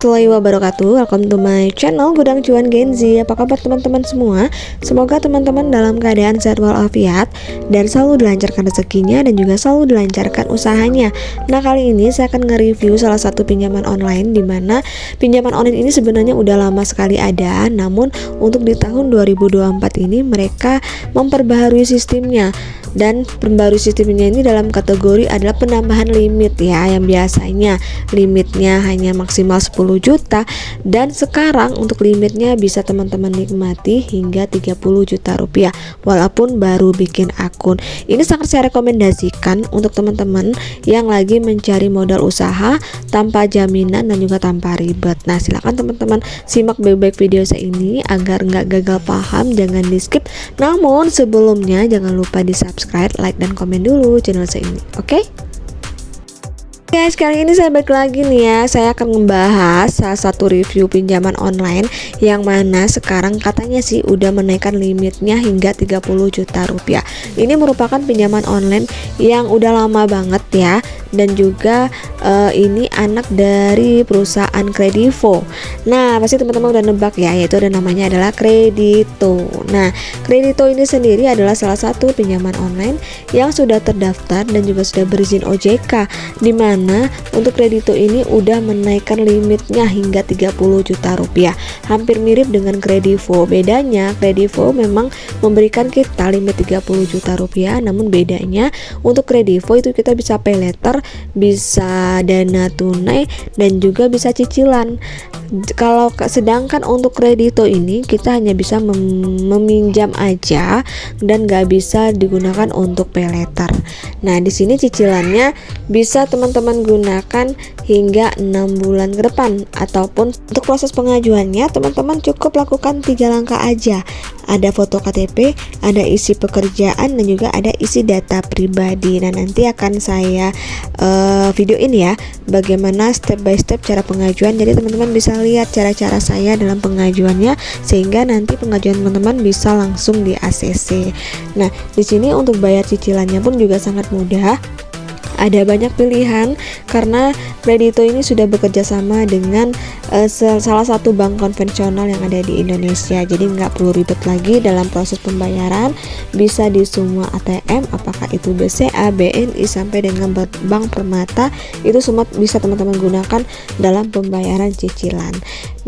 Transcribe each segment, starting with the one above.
Assalamualaikum wabarakatuh. Welcome to my channel Gudang Cuan Gen Z. Apa kabar teman-teman semua? Semoga teman-teman dalam keadaan sehat walafiat dan selalu dilancarkan rezekinya dan juga selalu dilancarkan usahanya. Nah, kali ini saya akan nge-review salah satu pinjaman online, di mana pinjaman online ini sebenarnya udah lama sekali ada, namun untuk di tahun 2024 ini mereka memperbaharui sistemnya. Dan pembaru sistemnya ini dalam kategori adalah penambahan limit ya, yang biasanya limitnya hanya maksimal 10 juta dan sekarang untuk limitnya bisa teman-teman nikmati hingga 30 juta rupiah walaupun baru bikin akun. Ini sangat saya rekomendasikan untuk teman-teman yang lagi mencari modal usaha tanpa jaminan dan juga tanpa ribet. Nah, silakan teman-teman simak baik-baik video saya ini agar nggak gagal paham, jangan di skip. Namun sebelumnya jangan lupa di subscribe, like, dan komen dulu channel saya ini, oke? Guys, kali ini saya balik lagi nih ya. Saya akan membahas salah satu review pinjaman online yang mana sekarang katanya sih udah menaikkan limitnya hingga 30 juta rupiah. Ini merupakan pinjaman online yang udah lama banget ya, dan juga ini anak dari perusahaan Kredivo. Nah, pasti teman-teman udah nebak ya, yaitu ada namanya adalah Kredito. Nah, Kredito ini sendiri adalah salah satu pinjaman online yang sudah terdaftar dan juga sudah berizin OJK, di mana untuk Kredito ini udah menaikkan limitnya hingga 30 juta rupiah. Hampir mirip dengan Kredivo. Bedanya Kredivo memang memberikan kita limit 30 juta rupiah, namun bedanya untuk Kredivo itu kita bisa pay letter, bisa dana tunai, dan juga bisa cicilan. Kalau sedangkan untuk Kredito ini kita hanya bisa meminjam aja dan gak bisa digunakan untuk pay letter. Nah, di sini cicilannya bisa teman-teman gunakan hingga 6 bulan ke depan, ataupun untuk proses pengajuannya teman-teman cukup lakukan 3 langkah aja. Ada foto KTP, ada isi pekerjaan, dan juga ada isi data pribadi. Nah, nanti akan saya videoin ya bagaimana step by step cara pengajuan. Jadi teman-teman bisa lihat cara-cara saya dalam pengajuannya, sehingga nanti pengajuan teman-teman bisa langsung di ACC. Nah, di sini untuk bayar cicilannya pun juga sangat mudah. Ada banyak pilihan karena Kredito ini sudah bekerja sama dengan salah satu bank konvensional yang ada di Indonesia. Jadi nggak perlu ribet lagi dalam proses pembayaran, bisa di semua ATM, apakah itu BCA, BNI, sampai dengan Bank Permata, itu semua bisa teman-teman gunakan dalam pembayaran cicilan.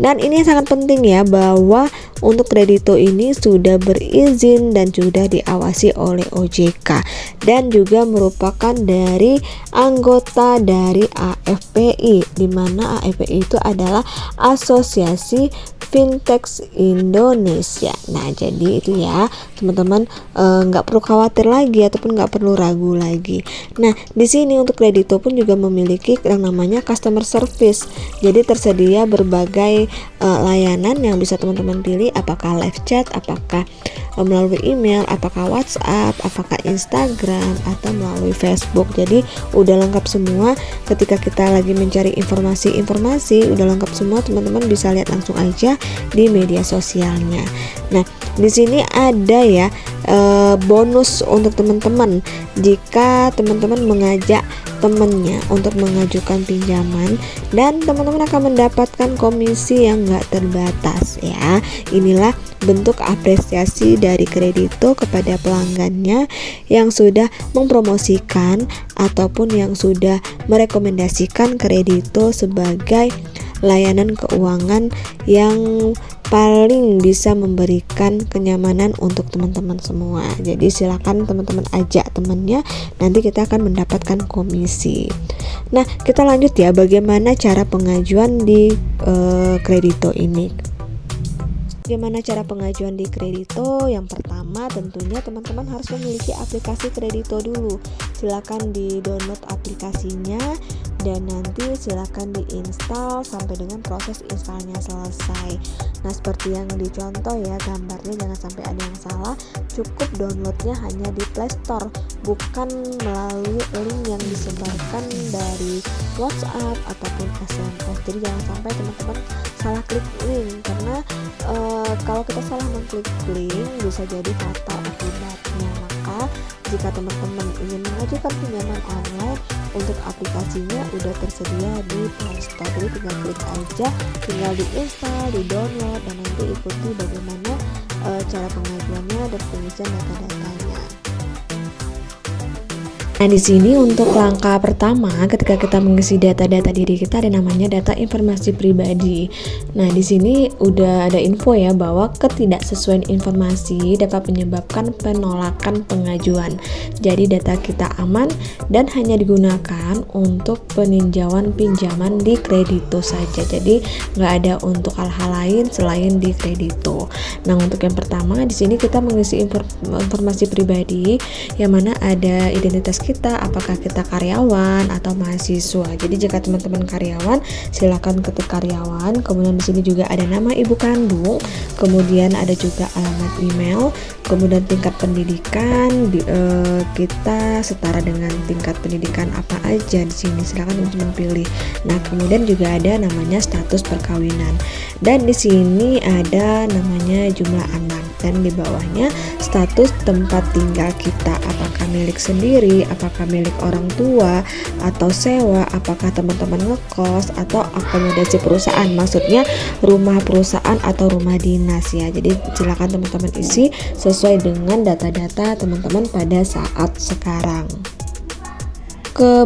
Dan ini sangat penting ya, bahwa untuk Kredito ini sudah berizin dan sudah diawasi oleh OJK dan juga merupakan dari anggota dari AFPI, di mana AFPI itu adalah Asosiasi Fintech Indonesia. Nah, jadi itu ya teman-teman, nggak perlu khawatir lagi ataupun nggak perlu ragu lagi. Nah, di sini untuk Kredito pun juga memiliki yang namanya customer service. Jadi tersedia berbagai layanan yang bisa teman-teman pilih, apakah live chat, apakah melalui email, apakah WhatsApp, apakah Instagram, atau melalui Facebook. Jadi udah lengkap semua. Ketika kita lagi mencari informasi, udah lengkap semua, teman-teman bisa lihat langsung aja di media sosialnya. Nah, di sini ada ya bonus untuk teman-teman jika teman-teman mengajak temannya untuk mengajukan pinjaman, dan teman-teman akan mendapatkan komisi yang gak terbatas ya. Inilah bentuk apresiasi dari Kredito kepada pelanggannya yang sudah mempromosikan ataupun yang sudah merekomendasikan Kredito sebagai layanan keuangan yang paling bisa memberikan kenyamanan untuk teman-teman semua. Jadi silakan teman-teman ajak temannya, nanti kita akan mendapatkan komisi. Nah, kita lanjut ya, bagaimana cara pengajuan di Kredito ini. Bagaimana cara pengajuan di Kredito? Yang pertama tentunya teman-teman harus memiliki aplikasi Kredito dulu. Silakan di-download aplikasinya dan nanti silakan diinstal sampai dengan proses installnya selesai. Nah, seperti yang dicontoh ya gambarnya, jangan sampai ada yang salah. Cukup downloadnya hanya di Play Store, bukan melalui link yang disebarkan dari WhatsApp ataupun SMS. Jadi jangan sampai teman-teman salah klik link, karena kalau kita salah mengklik link bisa jadi fatal akibatnya. Maka jika teman-teman ingin mengajukan pinjaman online, untuk aplikasinya udah tersedia di Play Store. Jadi tinggal klik aja, tinggal diinstal, di-download, dan nanti ikuti bagaimana cara pengajuannya dan pengisian data-datanya. Nah, di sini untuk langkah pertama ketika kita mengisi data-data diri kita ada namanya data informasi pribadi. Nah, di sini udah ada info ya bahwa ketidaksesuaian informasi dapat menyebabkan penolakan pengajuan. Jadi data kita aman dan hanya digunakan untuk peninjauan pinjaman di Kredito saja. Jadi nggak ada untuk hal-hal lain selain di Kredito. Nah, untuk yang pertama di sini kita mengisi informasi pribadi yang mana ada identitas kita, apakah kita karyawan atau mahasiswa. Jadi jika teman-teman karyawan, silakan ketik karyawan. Kemudian di sini juga ada nama ibu kandung, kemudian ada juga alamat email, kemudian tingkat pendidikan kita setara dengan tingkat pendidikan apa aja di sini. Silakan teman-teman pilih. Nah, kemudian juga ada namanya status perkawinan. Dan di sini ada namanya jumlah anak, dan di bawahnya status tempat tinggal kita, apakah milik sendiri, apakah milik orang tua atau sewa, apakah teman-teman ngekos atau akomodasi perusahaan, maksudnya rumah perusahaan atau rumah dinas ya. Jadi silakan teman-teman isi sesuai dengan data-data teman-teman pada saat sekarang. Ke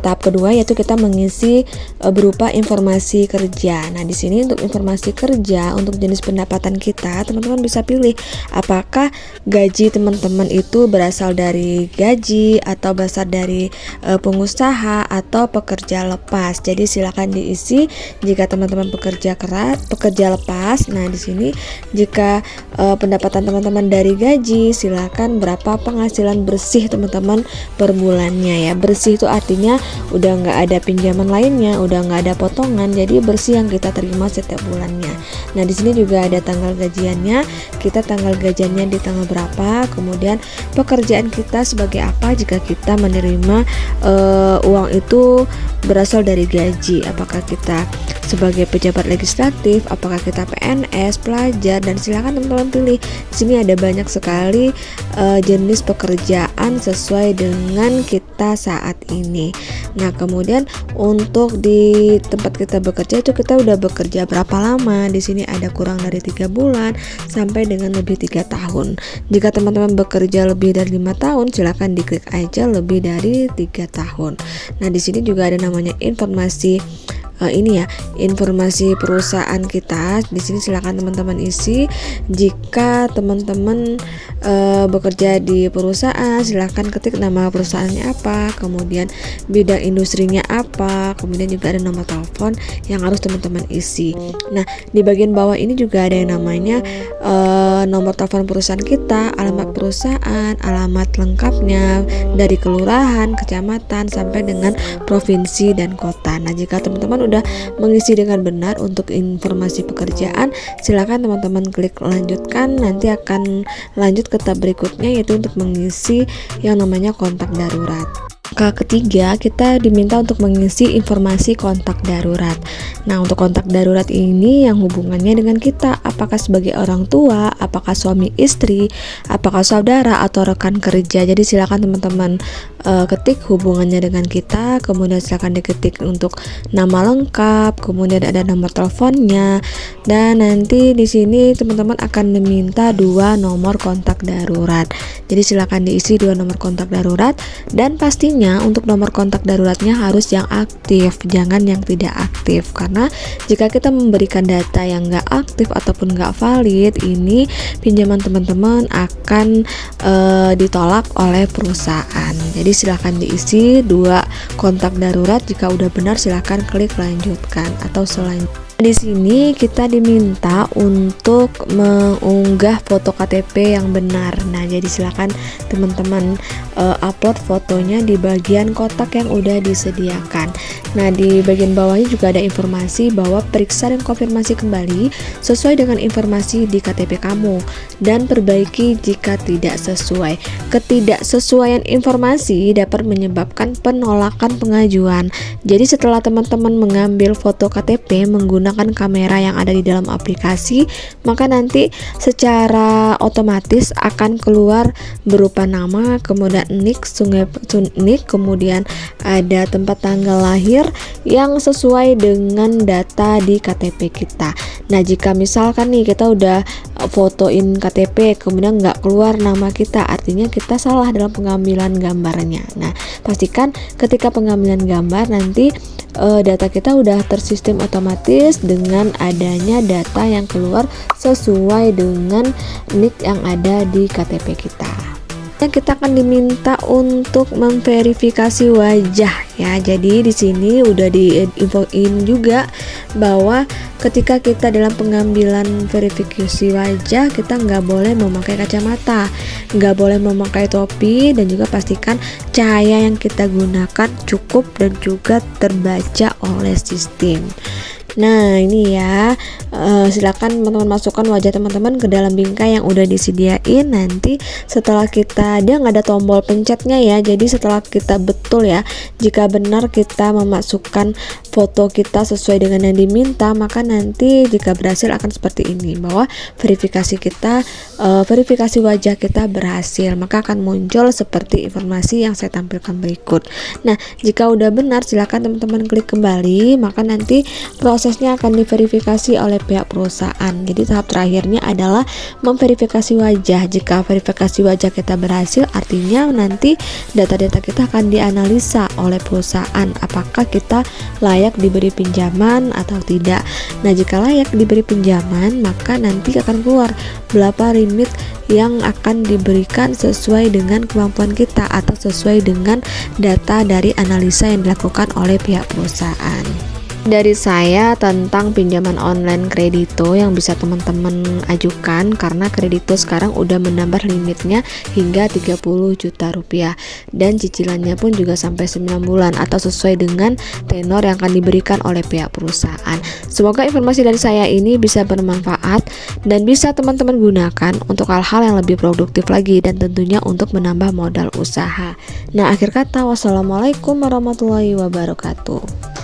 tahap kedua yaitu kita mengisi berupa informasi kerja. Nah, di sini untuk informasi kerja untuk jenis pendapatan kita, teman-teman bisa pilih apakah gaji teman-teman itu berasal dari gaji atau berasal dari pengusaha atau pekerja lepas. Jadi silakan diisi jika teman-teman pekerja lepas. Nah, di sini jika pendapatan teman-teman dari gaji, silakan berapa penghasilan bersih teman-teman per bulannya ya. Bersih itu artinya udah nggak ada pinjaman lainnya, udah nggak ada potongan, jadi bersih yang kita terima setiap bulannya. Nah, di sini juga ada tanggal gajiannya, kita tanggal gajiannya di tanggal berapa, kemudian pekerjaan kita sebagai apa jika kita menerima uang itu berasal dari gaji, apakah kita sebagai pejabat legislatif, apakah kita PNS, pelajar, dan silakan teman-teman pilih. Di sini ada banyak sekali jenis pekerjaan sesuai dengan kita saat ini. Nah, kemudian untuk di tempat kita bekerja itu kita udah bekerja berapa lama. Di sini ada kurang dari 3 bulan sampai dengan lebih 3 tahun. Jika teman-teman bekerja lebih dari 5 tahun, silakan diklik aja lebih dari 3 tahun. Nah, di sini juga ada namanya informasi informasi perusahaan kita. Di sini silakan teman-teman isi. Jika teman-teman bekerja di perusahaan, silakan ketik nama perusahaannya apa, kemudian bidang industrinya apa, kemudian juga ada nomor telepon yang harus teman-teman isi. Nah, di bagian bawah ini juga ada yang namanya nomor telepon perusahaan kita, alamat perusahaan, alamat lengkapnya dari kelurahan, kecamatan sampai dengan provinsi dan kota. Nah, jika teman-teman udah mengisi dengan benar untuk informasi pekerjaan, silakan teman-teman klik lanjutkan. Nanti akan lanjut ke tahap berikutnya yaitu untuk mengisi yang namanya kontak darurat. Ketiga, kita diminta untuk mengisi informasi kontak darurat. Nah, untuk kontak darurat ini yang hubungannya dengan kita, apakah sebagai orang tua, apakah suami istri, apakah saudara atau rekan kerja. Jadi silakan teman-teman ketik hubungannya dengan kita, kemudian silakan diketik untuk nama lengkap, kemudian ada nomor teleponnya, dan nanti di sini teman-teman akan diminta 2 nomor kontak darurat. Jadi silakan diisi 2 nomor kontak darurat, dan pastinya untuk nomor kontak daruratnya harus yang aktif, jangan yang tidak aktif, karena jika kita memberikan data yang nggak aktif ataupun nggak valid, ini pinjaman teman-teman akan ditolak oleh perusahaan. Jadi silakan diisi 2 kontak darurat. Jika udah benar silakan klik lanjutkan atau selanjutnya. Di sini kita diminta untuk mengunggah foto KTP yang benar. Nah, jadi silakan teman-teman upload fotonya di bagian kotak yang udah disediakan. Nah, di bagian bawahnya juga ada informasi bahwa periksa dan konfirmasi kembali sesuai dengan informasi di KTP kamu dan perbaiki jika tidak sesuai. Ketidaksesuaian informasi dapat menyebabkan penolakan pengajuan. Jadi setelah teman-teman mengambil foto KTP menggunakan menggunakan kamera yang ada di dalam aplikasi, maka nanti secara otomatis akan keluar berupa nama, kemudian nik, kemudian ada tempat tanggal lahir yang sesuai dengan data di KTP kita. Nah, jika misalkan nih kita udah fotoin KTP kemudian nggak keluar nama kita, artinya kita salah dalam pengambilan gambarnya. Nah, pastikan ketika pengambilan gambar nanti data kita udah tersistem otomatis dengan adanya data yang keluar sesuai dengan nik yang ada di KTP kita. Kita akan diminta untuk memverifikasi wajah ya. Jadi di sini udah diinfoin juga bahwa ketika kita dalam pengambilan verifikasi wajah, kita nggak boleh memakai kacamata, nggak boleh memakai topi, dan juga pastikan cahaya yang kita gunakan cukup dan juga terbaca oleh sistem. Nah, ini ya, silakan teman-teman masukkan wajah teman-teman ke dalam bingkai yang udah disediain. Nanti setelah dia nggak ada tombol pencetnya ya, jadi setelah kita betul ya, jika benar kita memasukkan foto kita sesuai dengan yang diminta, maka nanti jika berhasil akan seperti ini, bahwa verifikasi wajah kita berhasil, maka akan muncul seperti informasi yang saya tampilkan berikut. Nah, jika udah benar, silakan teman-teman klik kembali, maka nanti prosesnya akan diverifikasi oleh pihak perusahaan. Jadi tahap terakhirnya adalah memverifikasi wajah. Jika verifikasi wajah kita berhasil, artinya nanti data-data kita akan dianalisa oleh perusahaan, apakah kita layak diberi pinjaman atau tidak. Nah, jika layak diberi pinjaman, maka nanti akan keluar berapa limit yang akan diberikan sesuai dengan kemampuan kita atau sesuai dengan data dari analisa yang dilakukan oleh pihak perusahaan. Dari saya tentang pinjaman online Kredito yang bisa teman-teman ajukan, karena Kredito sekarang udah menambah limitnya hingga 30 juta rupiah dan cicilannya pun juga sampai 9 bulan atau sesuai dengan tenor yang akan diberikan oleh pihak perusahaan. Semoga informasi dari saya ini bisa bermanfaat dan bisa teman-teman gunakan untuk hal-hal yang lebih produktif lagi, dan tentunya untuk menambah modal usaha. Nah, akhir kata, wassalamualaikum warahmatullahi wabarakatuh.